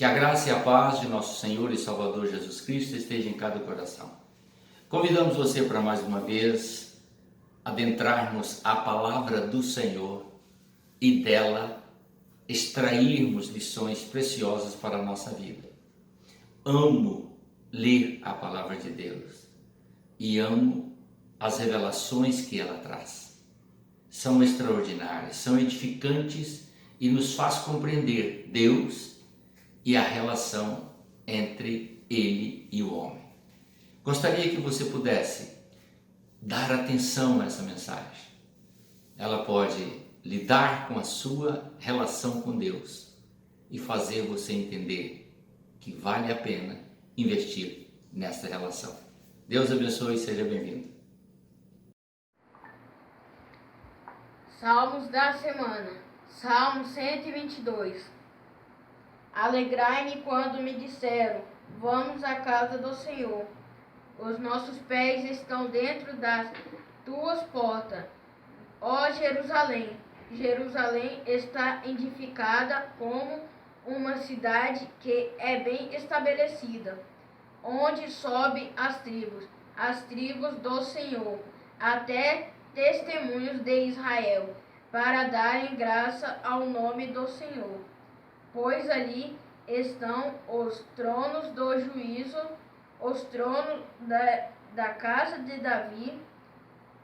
a graça e a paz de nosso Senhor e Salvador Jesus Cristo esteja em cada coração. Convidamos você para mais uma vez adentrarmos a palavra do Senhor e dela extrairmos lições preciosas para a nossa vida. Amo ler a palavra de Deus e amo as revelações que ela traz. São extraordinárias, são edificantes e nos faz compreender Deus e a relação entre Ele e o homem. Gostaria que você pudesse dar atenção a essa mensagem. Ela pode lidar com a sua relação com Deus e fazer você entender que vale a pena investir nessa relação. Deus abençoe e seja bem-vindo. Salmos da semana. Salmo 122. Alegrai-me quando me disseram, vamos à casa do Senhor. Os nossos pés estão dentro das tuas portas. Ó Jerusalém, Jerusalém está edificada como uma cidade que é bem estabelecida, onde sobem as tribos do Senhor, até testemunhos de Israel, para darem graça ao nome do Senhor. Pois ali estão os tronos do juízo, os tronos da casa de Davi.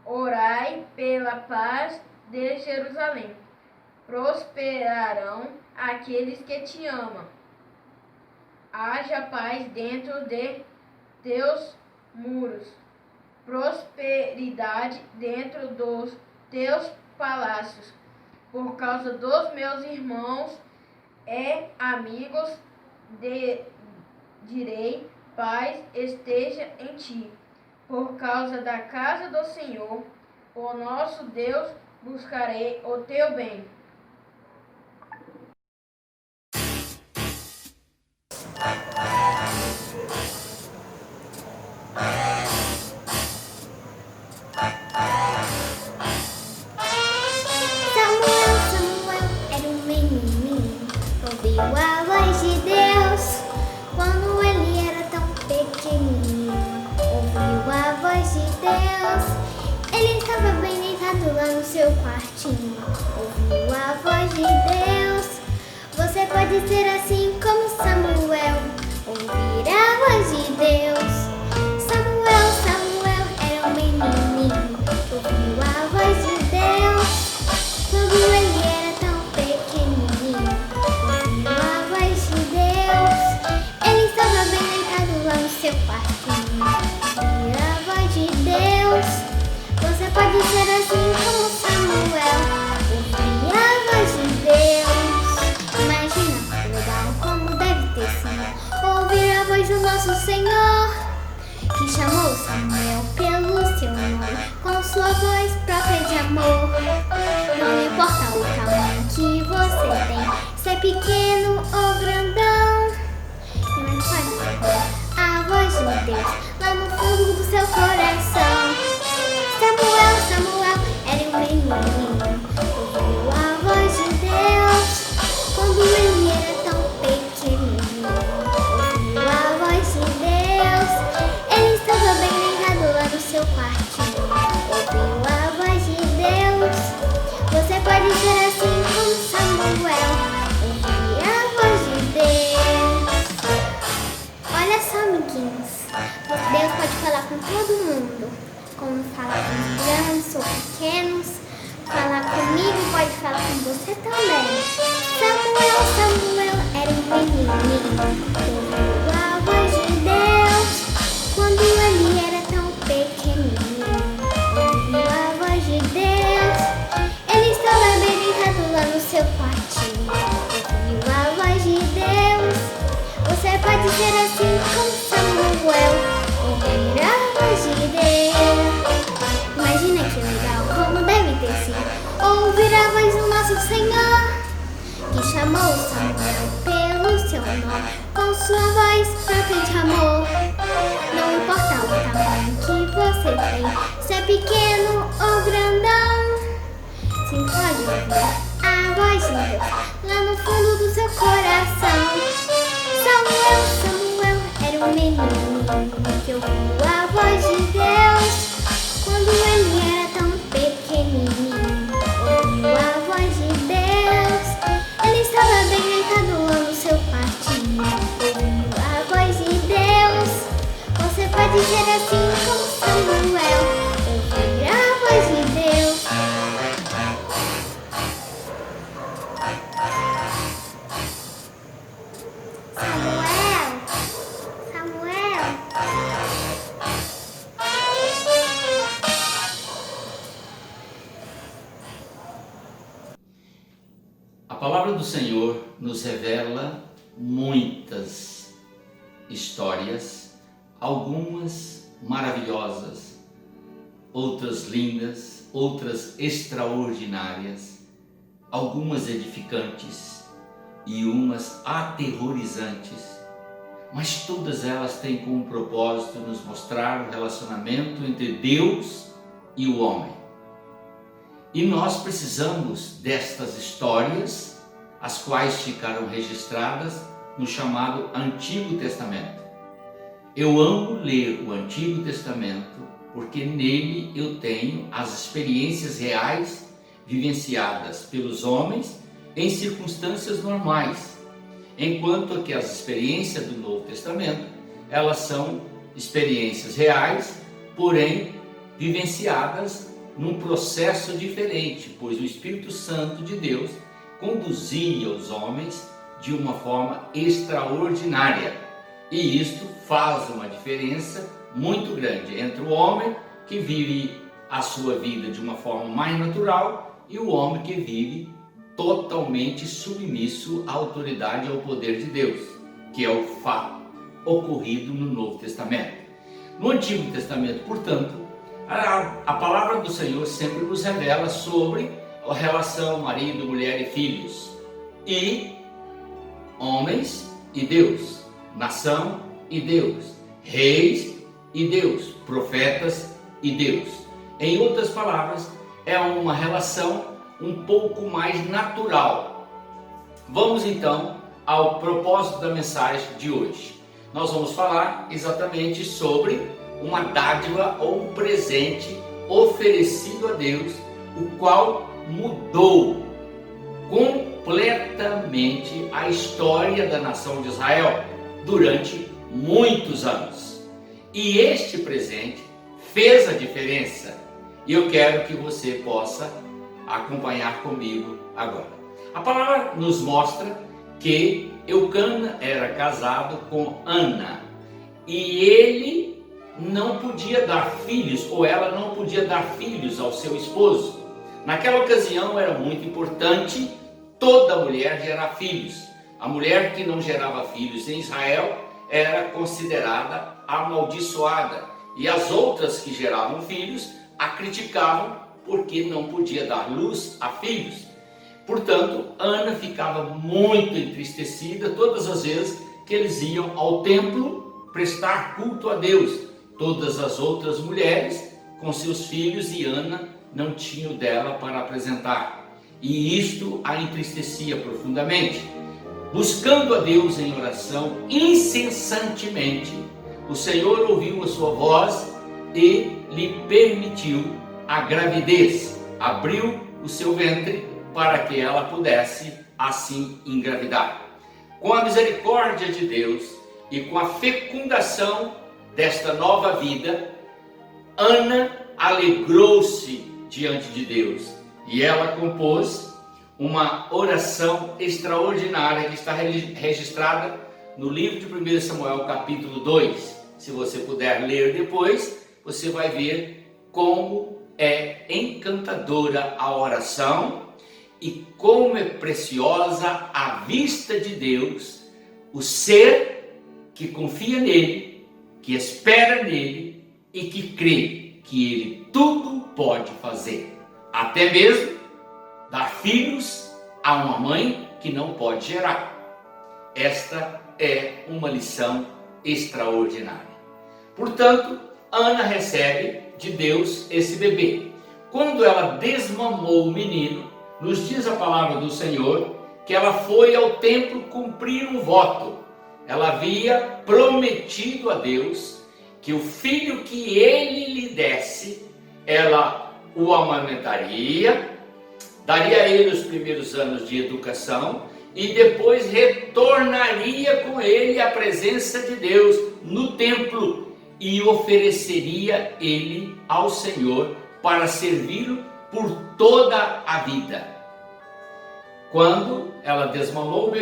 Orai pela paz de Jerusalém. Prosperarão aqueles que te amam. Haja paz dentro de teus muros. Prosperidade dentro dos teus palácios. Por causa dos meus irmãos e amigos, direi, paz esteja em ti. Por causa da casa do Senhor, o nosso Deus, buscarei o teu bem. Samuel era um menininho, ouviu a voz de Deus quando ele era tão pequenininho. Ouviu a voz de Deus, ele estava bem deitado lá no seu quartinho. Ouviu a voz de Deus, você pode ser assim como Samuel, ouvir a voz de Deus. Samuel era um menininho, ouviu a voz de Deus quando ele era tão pequenininho. Ouviu a voz de Deus, ele estava bem deitado lá no seu quartinho. Ouviu a voz de Deus, você pode ser assim como Samuel, ouvir a voz de Deus. Imagina que legal, como deve ter sido ouvir a voz do nosso Senhor, que chamou Samuel pelo seu nome, com sua voz própria de amor. Não importa o tamanho que você tem, se é pequeno ou grandão, mas pode ouvir a voz de Deus lá no fundo do seu coração. Samuel era um menininho, ouviu a voz de Deus quando ele era tão pequenininho. Ouviu a voz de Deus, ele estava bem deitado lá no seu quartinho. Ouviu a voz de Deus, você pode ser assim como Samuel, ouvir a voz de Deus. Olha só, amiguinhos, Deus pode falar com todo mundo, como falar com os grandes ou pequenos. Falar comigo, pode falar com você também. Samuel era um menininho, ouviu a voz de Deus quando ele era tão pequenininho. Ouviu a voz de Deus, ele estava bem deitado lá no seu quartinho. Ouviu a voz de Deus, você pode ser assim como Samuel, ouvir a voz de Deus. Imagina que legal, como deve ter sido ouvir a voz do nosso Senhor, que chamou Samuel pelo seu nome, com sua voz própria de amor. Não importa o tamanho que você tem, se é pequeno ou grandão, sim, pode ouvir a voz de Deus lá no fundo do seu coração. pequenininho, que ouviu a voz de Deus. Quando ele era tão pequenininho, ouviu a voz de Deus. Ele estava bem deitado lá no seu quartinho, ouviu a voz de Deus. Você pode ser assim como Samuel, ouvir a voz de Deus. Samuel, Samuel. A palavra do Senhor nos revela muitas histórias, algumas maravilhosas, outras lindas, outras extraordinárias, algumas edificantes e umas aterrorizantes, mas todas elas têm como propósito nos mostrar o relacionamento entre Deus e o homem. E nós precisamos destas histórias, as quais ficaram registradas no chamado Antigo Testamento. Eu amo ler o Antigo Testamento porque nele eu tenho as experiências reais vivenciadas pelos homens em circunstâncias normais, enquanto que as experiências do Novo Testamento, elas são experiências reais, porém vivenciadas num processo diferente, pois o Espírito Santo de Deus conduzia os homens de uma forma extraordinária. E isto faz uma diferença muito grande entre o homem que vive a sua vida de uma forma mais natural e o homem que vive totalmente submisso à autoridade e ao poder de Deus, que é o fato ocorrido no Novo Testamento. No Antigo Testamento, portanto, a palavra do Senhor sempre nos revela sobre a relação marido, mulher e filhos, e homens e Deus, nação e Deus, reis e Deus, profetas e Deus. Em outras palavras, é uma relação um pouco mais natural. Vamos então ao propósito da mensagem de hoje. Nós vamos falar exatamente sobre uma dádiva ou um presente oferecido a Deus, o qual mudou completamente a história da nação de Israel durante muitos anos. E este presente fez a diferença, e eu quero que você possa acompanhar comigo agora. A palavra nos mostra que Eucana era casado com Ana, e ele não podia dar filhos, ou ela não podia dar filhos ao seu esposo. Naquela ocasião era muito importante toda mulher gerar filhos. A mulher que não gerava filhos em Israel era considerada amaldiçoada, e as outras que geravam filhos a criticavam porque não podia dar luz a filhos. Portanto, Ana ficava muito entristecida todas as vezes que eles iam ao templo prestar culto a Deus. Todas as outras mulheres com seus filhos, e Ana não tinha o dela para apresentar. E isto a entristecia profundamente. Buscando a Deus em oração incessantemente, o Senhor ouviu a sua voz e lhe permitiu a gravidez. Abriu o seu ventre para que ela pudesse assim engravidar. Com a misericórdia de Deus e com a fecundação desta nova vida, Ana alegrou-se diante de Deus, e ela compôs uma oração extraordinária que está registrada no livro de 1 Samuel capítulo 2. Se você puder ler depois, você vai ver como é encantadora a oração e como é preciosa à vista de Deus o ser que confia nele, que espera nele e que crê que ele tudo pode fazer, até mesmo dar filhos a uma mãe que não pode gerar. Esta é uma lição extraordinária. Portanto, Ana recebe de Deus esse bebê. Quando ela desmamou o menino, nos diz a palavra do Senhor que ela foi ao templo cumprir um voto. ela havia prometido a Deus que o filho que ele lhe desse, ela o amamentaria, daria a ele os primeiros anos de educação e depois retornaria com ele à presença de Deus no templo e ofereceria ele ao Senhor para servi-lo por toda a vida. Quando ela desmamou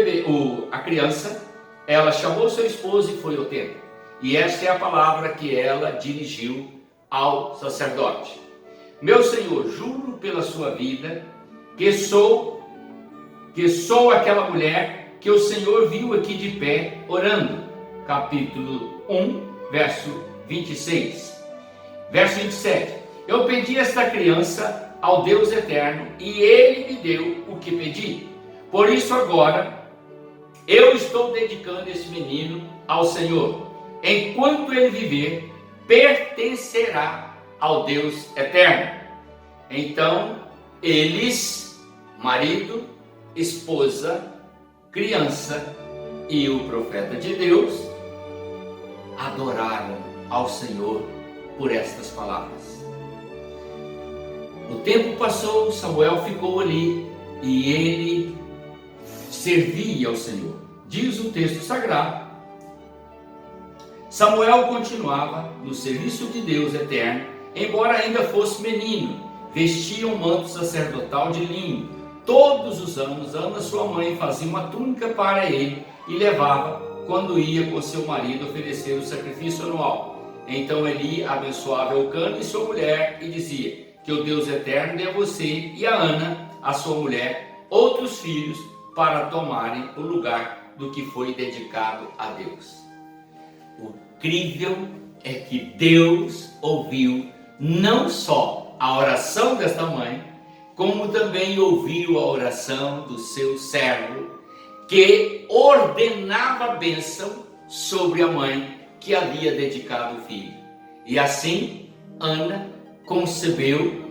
a criança, ela chamou seu esposo e foi ao templo. E esta é a palavra que ela dirigiu ao sacerdote: meu senhor, juro pela sua vida que sou aquela mulher que o Senhor viu aqui de pé orando. Capítulo 1, verso 26. Verso 27. Eu pedi esta criança ao Deus eterno e ele me deu o que pedi. Por isso agora eu estou dedicando esse menino ao Senhor. Enquanto ele viver, pertencerá ao Deus eterno. Então eles, marido, esposa, criança e o profeta de Deus, adoraram ao Senhor por estas palavras. O tempo passou, Samuel ficou ali e ele servia ao Senhor. Diz o texto sagrado: Samuel continuava no serviço de Deus eterno, embora ainda fosse menino. Vestia um manto sacerdotal de linho. Todos os anos, Ana, sua mãe, fazia uma túnica para ele e levava quando ia com seu marido oferecer o sacrifício anual. Então Eli abençoava Elcana e sua mulher e dizia: que o Deus eterno dê a você e a Ana, a sua mulher, outros filhos para tomarem o lugar do que foi dedicado a Deus. O incrível é que Deus ouviu não só a oração desta mãe, como também ouviu a oração do seu servo, que ordenava a bênção sobre a mãe que havia dedicado o filho. E assim, Ana concebeu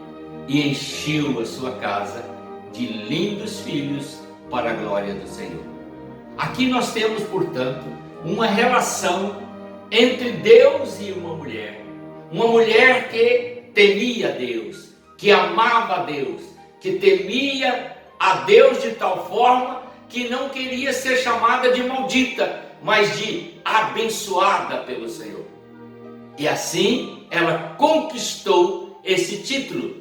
e encheu a sua casa de lindos filhos para a glória do Senhor. Aqui nós temos, portanto, uma relação entre Deus e uma mulher que temia a Deus, que amava a Deus, que temia a Deus de tal forma que não queria ser chamada de maldita, mas de abençoada pelo Senhor. E assim ela conquistou esse título: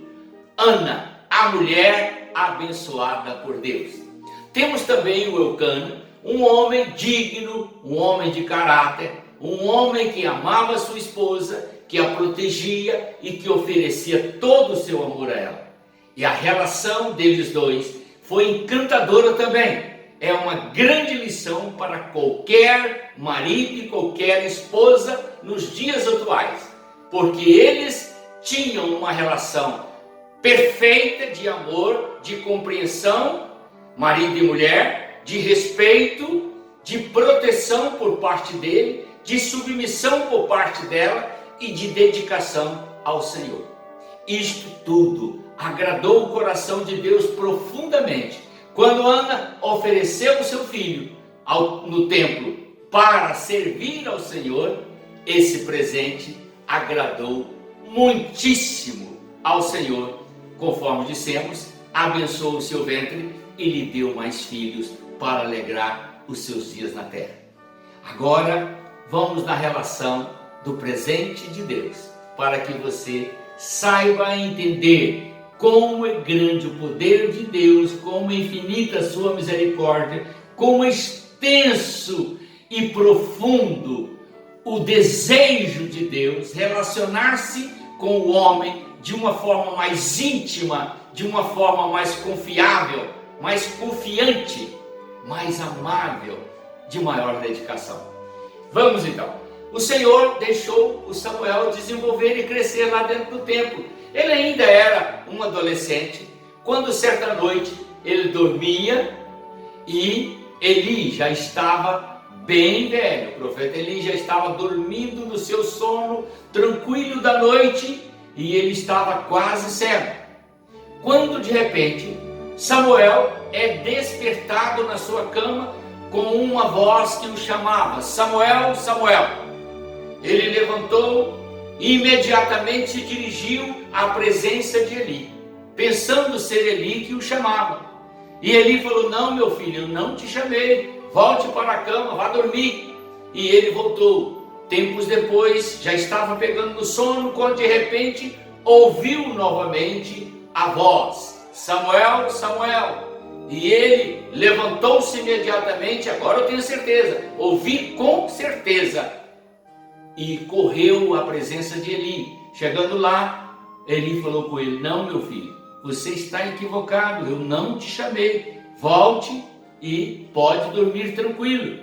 Ana, a mulher abençoada por Deus. Temos também o Elcana, um homem digno, um homem de caráter, um homem que amava sua esposa, que a protegia e que oferecia todo o seu amor a ela. E a relação deles dois foi encantadora também. É uma grande lição para qualquer marido e qualquer esposa nos dias atuais, porque eles tinham uma relação perfeita de amor, de compreensão, marido e mulher, de respeito, de proteção por parte dele, de submissão por parte dela e de dedicação ao Senhor. Isto tudo agradou o coração de Deus profundamente. Quando Ana ofereceu o seu filho no templo para servir ao Senhor, esse presente agradou muitíssimo ao Senhor. Conforme dissemos, abençoou o seu ventre e lhe deu mais filhos para alegrar os seus dias na terra. Agora vamos na relação do presente de Deus, para que você saiba entender como é grande o poder de Deus, como é infinita a sua misericórdia, como é extenso e profundo o desejo de Deus relacionar-se com o homem de uma forma mais íntima, de uma forma mais confiável, mais confiante, mais amável, de maior dedicação. Vamos então. O Senhor deixou o Samuel desenvolver e crescer lá dentro do templo. Ele ainda era um adolescente, quando certa noite ele dormia e Eli já estava bem velho. O profeta Eli já estava dormindo no seu sono tranquilo da noite e ele estava quase cego. Quando de repente Samuel é despertado na sua cama com uma voz que o chamava: Samuel, Samuel. Ele levantou e imediatamente se dirigiu à presença de Eli, pensando ser Eli que o chamava. E Eli falou: não, meu filho, eu não te chamei, volte para a cama, vá dormir. E ele voltou. Tempos depois, já estava pegando no sono, quando de repente ouviu novamente a voz: Samuel, Samuel. E ele levantou-se imediatamente, agora eu tenho certeza, ouvi com certeza, e correu à presença de Eli. Chegando lá, Eli falou com ele: não, meu filho, você está equivocado, eu não te chamei, volte e pode dormir tranquilo.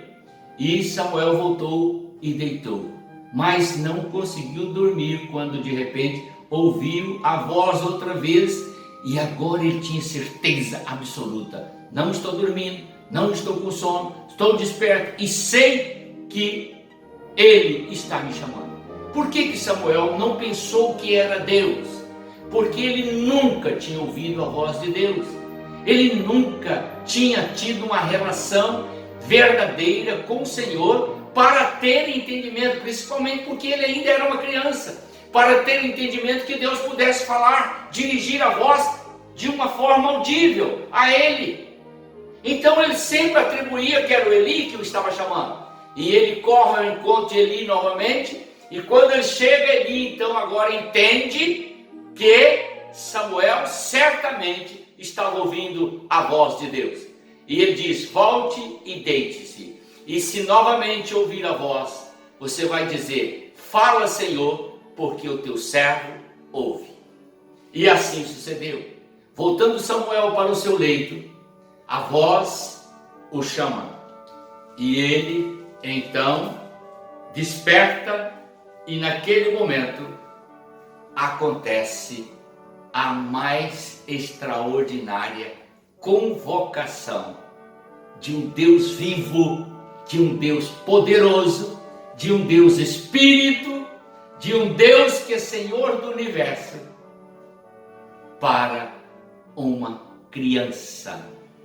E Samuel voltou e deitou, mas não conseguiu dormir quando de repente ouviu a voz outra vez. E agora ele tinha certeza absoluta: não estou dormindo, não estou com sono, estou desperto e sei que ele está me chamando. Por que Samuel não pensou que era Deus? Porque ele nunca tinha ouvido a voz de Deus. Ele nunca tinha tido uma relação verdadeira com o Senhor para ter entendimento, principalmente porque ele ainda era uma criança, para ter entendimento que Deus pudesse falar, dirigir a voz de uma forma audível a ele. Então ele sempre atribuía que era o Eli que o estava chamando. E ele corre ao encontro de Eli novamente, e quando ele chega, Eli então agora entende que Samuel certamente estava ouvindo a voz de Deus. E ele diz: volte e deite-se. E se novamente ouvir a voz, você vai dizer: fala, Senhor, porque o teu servo ouve. E assim sucedeu. Voltando Samuel para o seu leito, a voz o chama. E ele então desperta, e naquele momento acontece a mais extraordinária convocação de um Deus vivo, de um Deus poderoso, de um Deus Espírito, de um Deus que é Senhor do universo, para uma criança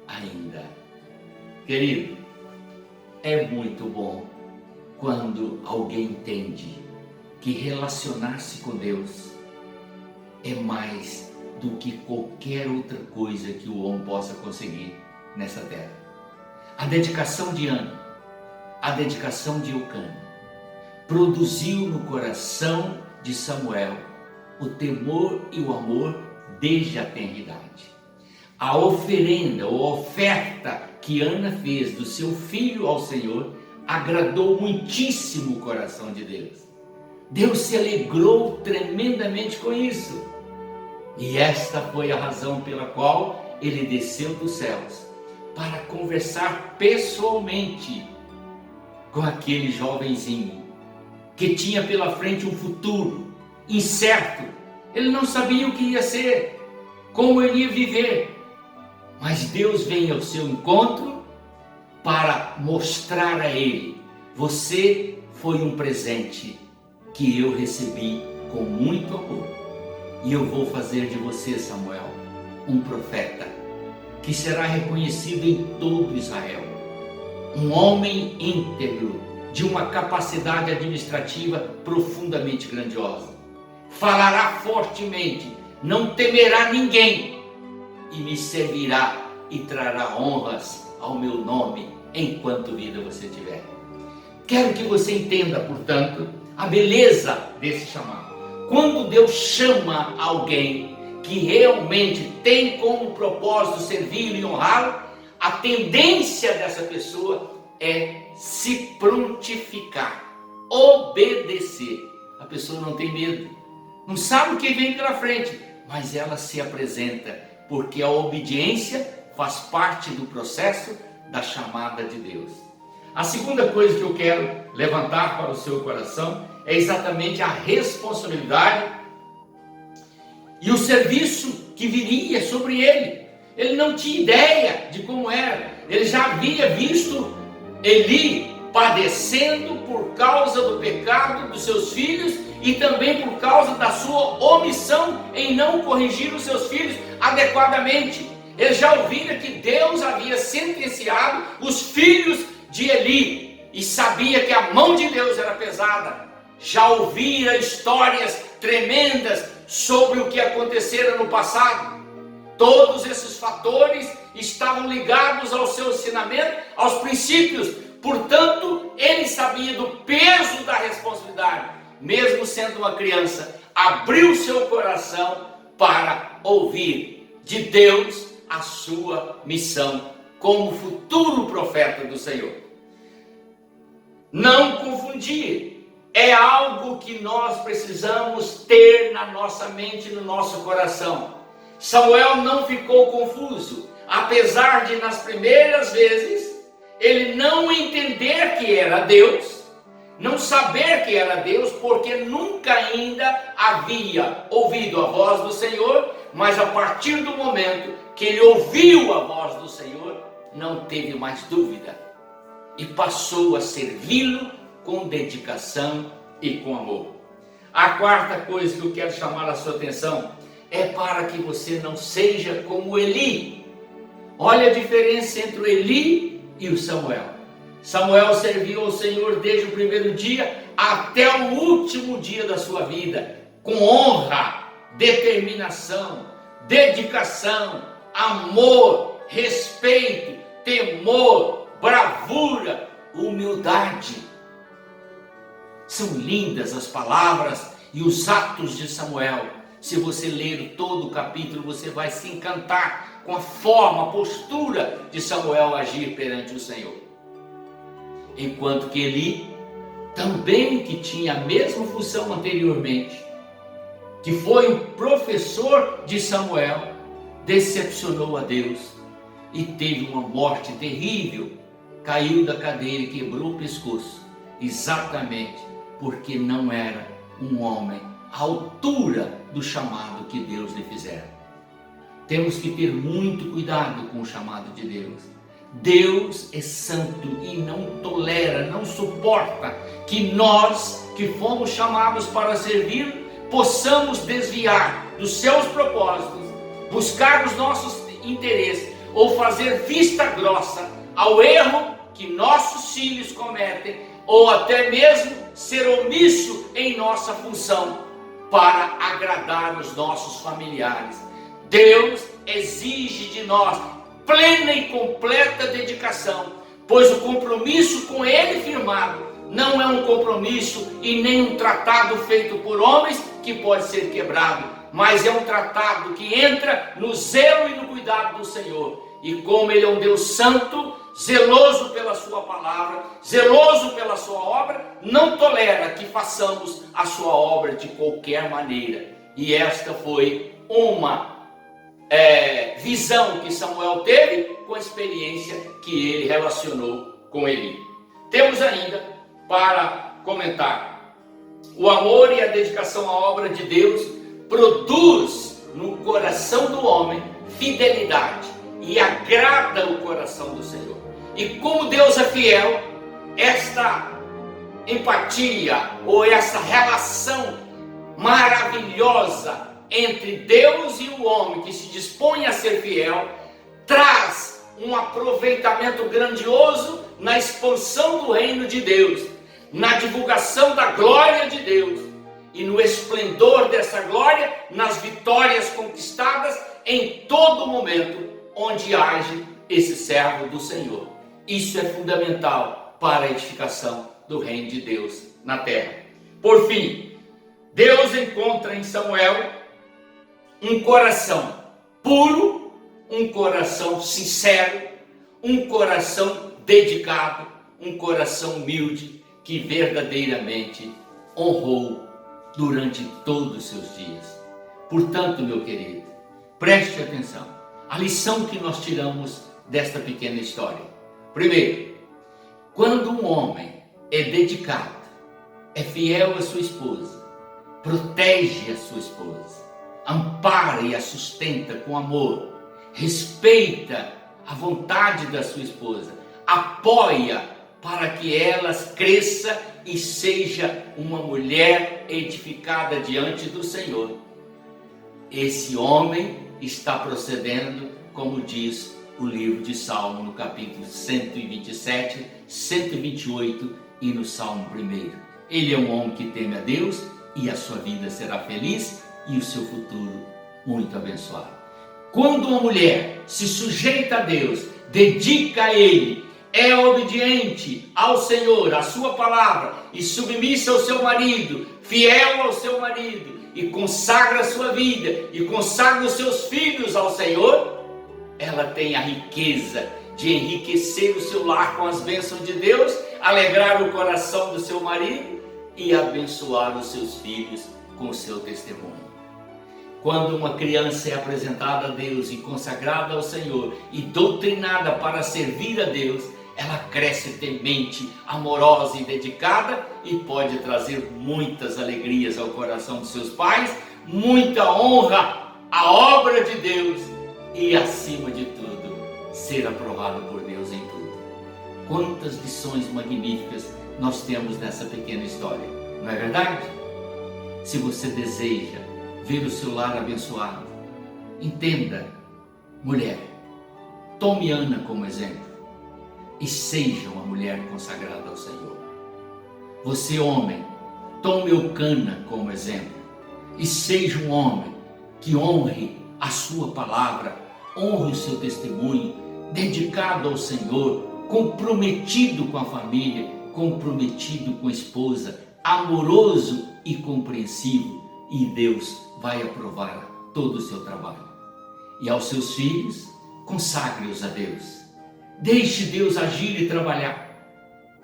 ainda. Querido, é muito bom quando alguém entende que relacionar-se com Deus é mais do que qualquer outra coisa que o homem possa conseguir nessa terra. A dedicação de Ana, a dedicação de Eucana, produziu no coração de Samuel o temor e o amor desde a tenridade. A oferenda ou a oferta que Ana fez do seu filho ao Senhor agradou muitíssimo o coração de Deus. Deus se alegrou tremendamente com isso. E esta foi a razão pela qual ele desceu dos céus, para conversar pessoalmente com aquele jovenzinho que tinha pela frente um futuro incerto. Ele não sabia o que ia ser, como ele ia viver. Mas Deus vem ao seu encontro para mostrar a ele: você foi um presente que eu recebi com muito amor. E eu vou fazer de você, Samuel, um profeta que será reconhecido em todo Israel. Um homem íntegro, de uma capacidade administrativa profundamente grandiosa. Falará fortemente, não temerá ninguém, e me servirá e trará honras ao meu nome enquanto vida você tiver. Quero que você entenda, portanto, a beleza desse chamado. Quando Deus chama alguém que realmente tem como propósito servi-lo e honrá-lo, a tendência dessa pessoa é se prontificar, obedecer. A pessoa não tem medo, não sabe o que vem pela frente, mas ela se apresenta, porque a obediência faz parte do processo da chamada de Deus. A segunda coisa que eu quero levantar para o seu coração é exatamente a responsabilidade e o serviço que viria sobre ele. Ele não tinha ideia de como era. Ele já havia visto Eli padecendo por causa do pecado dos seus filhos e também por causa da sua omissão em não corrigir os seus filhos adequadamente. Ele já ouvira que Deus havia sentenciado os filhos de Eli e sabia que a mão de Deus era pesada. Já ouvira histórias tremendas sobre o que acontecera no passado. Todos esses fatores estavam ligados ao seu ensinamento, aos princípios. Portanto, ele sabia do peso da responsabilidade. Mesmo sendo uma criança, abriu seu coração para ouvir de Deus a sua missão como futuro profeta do Senhor. Não confundir. É algo que nós precisamos ter na nossa mente, no nosso coração. Samuel não ficou confuso, apesar de nas primeiras vezes ele não entender que era Deus, não saber que era Deus, porque nunca ainda havia ouvido a voz do Senhor, mas a partir do momento que ele ouviu a voz do Senhor, não teve mais dúvida e passou a servi-lo com dedicação e com amor. A quarta coisa que eu quero chamar a sua atenção é para que você não seja como Eli. Olha a diferença entre o Eli e o Samuel. Samuel serviu ao Senhor desde o primeiro dia até o último dia da sua vida, com honra, determinação, dedicação, amor, respeito, temor, bravura, humildade. São lindas as palavras e os atos de Samuel. Se você ler todo o capítulo, você vai se encantar com a forma, a postura de Samuel agir perante o Senhor. Enquanto que Eli, também que tinha a mesma função anteriormente, que foi o professor de Samuel, decepcionou a Deus e teve uma morte terrível. Caiu da cadeira e quebrou o pescoço, exatamente porque não era um homem à altura do chamado que Deus lhe fizera. Temos que ter muito cuidado com o chamado de Deus. Deus é santo e não tolera, não suporta que nós, que fomos chamados para servir, possamos desviar dos seus propósitos, buscar os nossos interesses ou fazer vista grossa ao erro que nossos filhos cometem, ou até mesmo ser omisso em nossa função para agradar os nossos familiares. Deus exige de nós plena e completa dedicação, pois o compromisso com Ele firmado não é um compromisso e nem um tratado feito por homens que pode ser quebrado, mas é um tratado que entra no zelo e no cuidado do Senhor. E como Ele é um Deus santo, zeloso pela sua palavra, zeloso pela sua obra, não tolera que façamos a sua obra de qualquer maneira. E esta foi uma visão que Samuel teve com a experiência que ele relacionou com Eli. Temos ainda para comentar: o amor e a dedicação à obra de Deus produz no coração do homem fidelidade e agrada o coração do Senhor. E como Deus é fiel, esta empatia ou essa relação maravilhosa entre Deus e o homem que se dispõe a ser fiel traz um aproveitamento grandioso na expansão do reino de Deus, na divulgação da glória de Deus e no esplendor dessa glória, nas vitórias conquistadas em todo momento onde age esse servo do Senhor. Isso é fundamental para a edificação do reino de Deus na terra. Por fim, Deus encontra em Samuel um coração puro, um coração sincero, um coração dedicado, um coração humilde, que verdadeiramente honrou durante todos os seus dias. Portanto, meu querido, preste atenção. A lição que nós tiramos desta pequena história. Primeiro, quando um homem é dedicado, é fiel à sua esposa, protege a sua esposa, ampara e a sustenta com amor, respeita a vontade da sua esposa, apoia para que ela cresça e seja uma mulher edificada diante do Senhor. Esse homem está procedendo como diz o livro de Salmo, no capítulo 127, 128 e no Salmo 1. Ele é um homem que teme a Deus e a sua vida será feliz e o seu futuro muito abençoado. Quando uma mulher se sujeita a Deus, dedica a Ele, é obediente ao Senhor, à sua palavra, e submissa ao seu marido, fiel ao seu marido, e consagra a sua vida, e consagra os seus filhos ao Senhor, ela tem a riqueza de enriquecer o seu lar com as bênçãos de Deus, alegrar o coração do seu marido e abençoar os seus filhos com o seu testemunho. Quando uma criança é apresentada a Deus e consagrada ao Senhor e doutrinada para servir a Deus, ela cresce temente, amorosa e dedicada e pode trazer muitas alegrias ao coração de seus pais, muita honra à obra de Deus e, acima de tudo, ser aprovado por Deus em tudo. Quantas lições magníficas nós temos nessa pequena história, não é verdade? Se você deseja ver o seu lar abençoado, entenda, mulher, tome Ana como exemplo e seja uma mulher consagrada ao Senhor. Você, homem, tome Eucana como exemplo e seja um homem que honre a sua palavra, honre o seu testemunho, dedicado ao Senhor, comprometido com a família, comprometido com a esposa, amoroso e compreensivo, e Deus vai aprovar todo o seu trabalho. E aos seus filhos, consagre-os a Deus. Deixe Deus agir e trabalhar.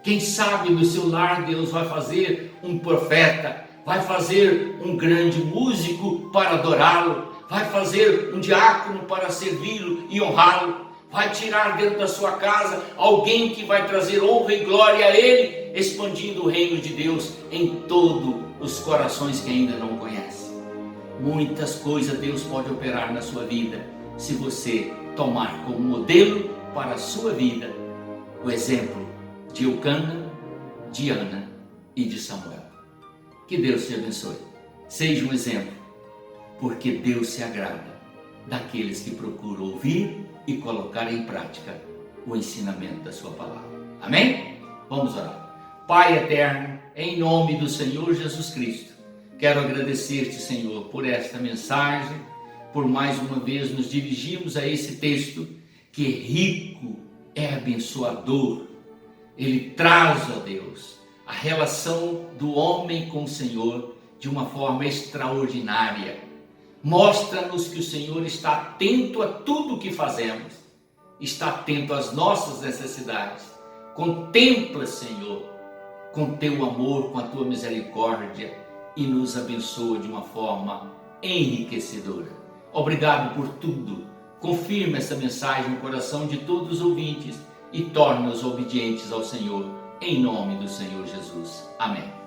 Quem sabe no seu lar Deus vai fazer um profeta, vai fazer um grande músico para adorá-lo, vai fazer um diácono para servi-lo e honrá-lo, vai tirar dentro da sua casa alguém que vai trazer honra e glória a Ele, expandindo o reino de Deus em todos os corações que ainda não conhecem. Muitas coisas Deus pode operar na sua vida, se você tomar como modelo para a sua vida o exemplo de Eucana, de Ana e de Samuel. Que Deus te abençoe. Seja um exemplo, porque Deus se agrada daqueles que procuram ouvir e colocar em prática o ensinamento da sua palavra. Amém? Vamos orar. Pai eterno, em nome do Senhor Jesus Cristo, quero agradecer-te, Senhor, por esta mensagem, por mais uma vez nos dirigirmos a esse texto que é rico, é abençoador. Ele traz, ó Deus, a relação do homem com o Senhor de uma forma extraordinária. Mostra-nos que o Senhor está atento a tudo o que fazemos, está atento às nossas necessidades. Contempla, Senhor, com teu amor, com a tua misericórdia e nos abençoa de uma forma enriquecedora. Obrigado por tudo. Confirma essa mensagem no coração de todos os ouvintes e torna-os obedientes ao Senhor, em nome do Senhor Jesus. Amém.